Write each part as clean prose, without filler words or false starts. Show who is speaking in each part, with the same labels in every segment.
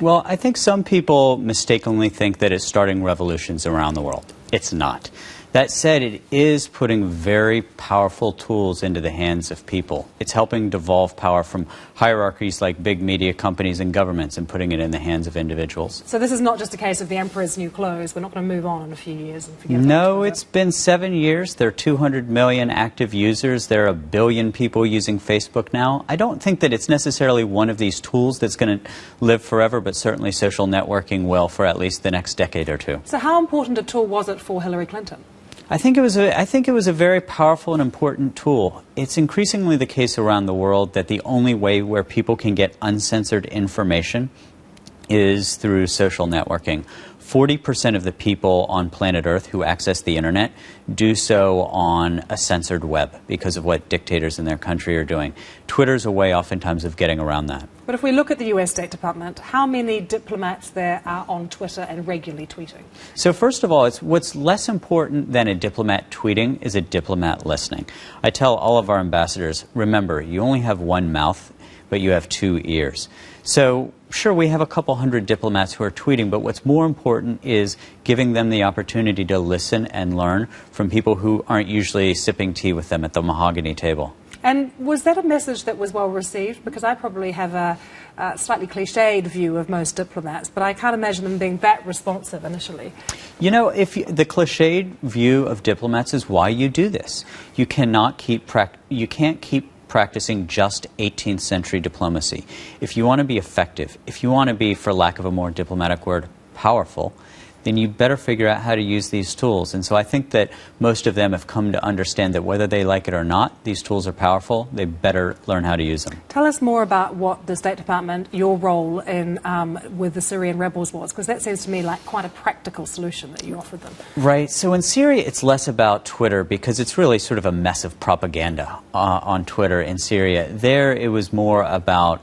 Speaker 1: Well, I think some people mistakenly think that it's starting revolutions around the world. It's not. That said, it is putting very powerful tools into the hands of people. It's helping devolve power from hierarchies like big media companies and governments and putting it in the hands of individuals.
Speaker 2: So this is not just a case of the emperor's new clothes. We're not going to move on in a few years and forget about it.
Speaker 1: No, it's been 7 years. There are 200 million active users. There are 1 billion people using Facebook now. I don't think that it's necessarily one of these tools that's going to live forever, but certainly social networking will for at least the next decade or two.
Speaker 2: So how important a tool was it for Hillary Clinton?
Speaker 1: I think it was a very powerful and important tool. It's increasingly the case around the world that the only way where people can get uncensored information is through social networking. 40% of the people on planet Earth who access the internet do so on a censored web because of what dictators in their country are doing. Twitter's a way oftentimes of getting around that.
Speaker 2: But if we look at the US State Department, how many diplomats there are on Twitter and regularly tweeting?
Speaker 1: So first of all, what's less important than a diplomat tweeting is a diplomat listening. I tell all of our ambassadors, remember, you only have one mouth, but you have 2 ears. So sure, we have a couple hundred diplomats who are tweeting, but what's more important is giving them the opportunity to listen and learn from people who aren't usually sipping tea with them at the mahogany table.
Speaker 2: And was that a message that was well received? Because I probably have a slightly cliched view of most diplomats, but I can't imagine them being that responsive initially.
Speaker 1: You know, the cliched view of diplomats is why you do this. You can't keep practicing just 18th century diplomacy. If you want to be effective, if you want to be, for lack of a more diplomatic word, powerful, then you better figure out how to use these tools. And so I think that most of them have come to understand that whether they like it or not, these tools are powerful. They better learn how to use them.
Speaker 2: Tell us more about what the State Department, your role in with the Syrian rebels was, because that seems to me like quite a practical solution that you offered them.
Speaker 1: Right. So in Syria, it's less about Twitter because it's really sort of a mess of propaganda on Twitter in Syria. There, it was more about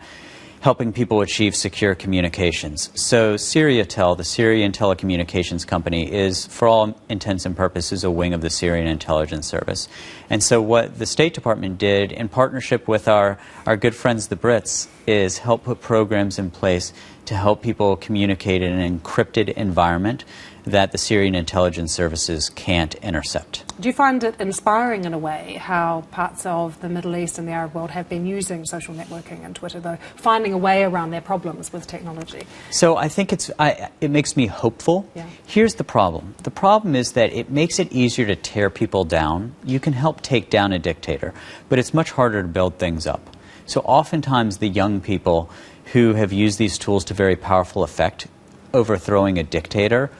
Speaker 1: helping people achieve secure communications. So Syriatel, the Syrian telecommunications company, is, for all intents and purposes, a wing of the Syrian intelligence service. And so what the State Department did, in partnership with our good friends the Brits, is help put programs in place to help people communicate in an encrypted environment that the Syrian intelligence services can't intercept.
Speaker 2: Do you find it inspiring in a way how parts of the Middle East and the Arab world have been using social networking and Twitter, though, finding a way around their problems with technology?
Speaker 1: So I think it makes me hopeful.
Speaker 2: Yeah.
Speaker 1: Here's the problem. The problem is that it makes it easier to tear people down. You can help take down a dictator, but it's much harder to build things up. So oftentimes the young people who have used these tools to very powerful effect, overthrowing a dictator,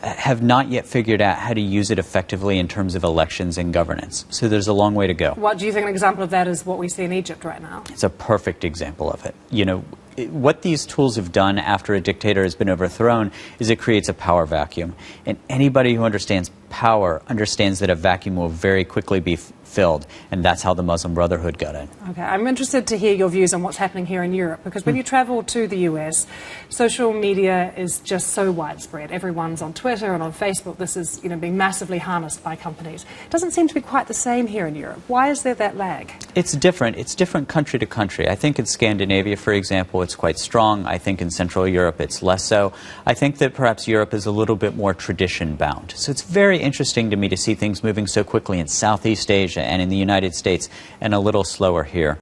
Speaker 1: have not yet figured out how to use it effectively in terms of elections and governance. So there's a long way to go.
Speaker 2: What do you think an example of that is what we see in Egypt right now?
Speaker 1: It's a perfect example of it. You know, what these tools have done after a dictator has been overthrown is it creates a power vacuum. And anybody who understands power understands that a vacuum will very quickly be filled, and that's how the Muslim Brotherhood got in.
Speaker 2: Okay, I'm interested to hear your views on what's happening here in Europe, because when you travel to the US, social media is just so widespread. Everyone's on Twitter and on Facebook. This is, being massively harnessed by companies. It doesn't seem to be quite the same here in Europe. Why is there that lag?
Speaker 1: It's different. It's different country to country. I think in Scandinavia, for example, it's quite strong. I think in Central Europe, it's less so. I think that perhaps Europe is a little bit more tradition-bound. So it's very interesting to me to see things moving so quickly in Southeast Asia and in the United States, and a little slower here.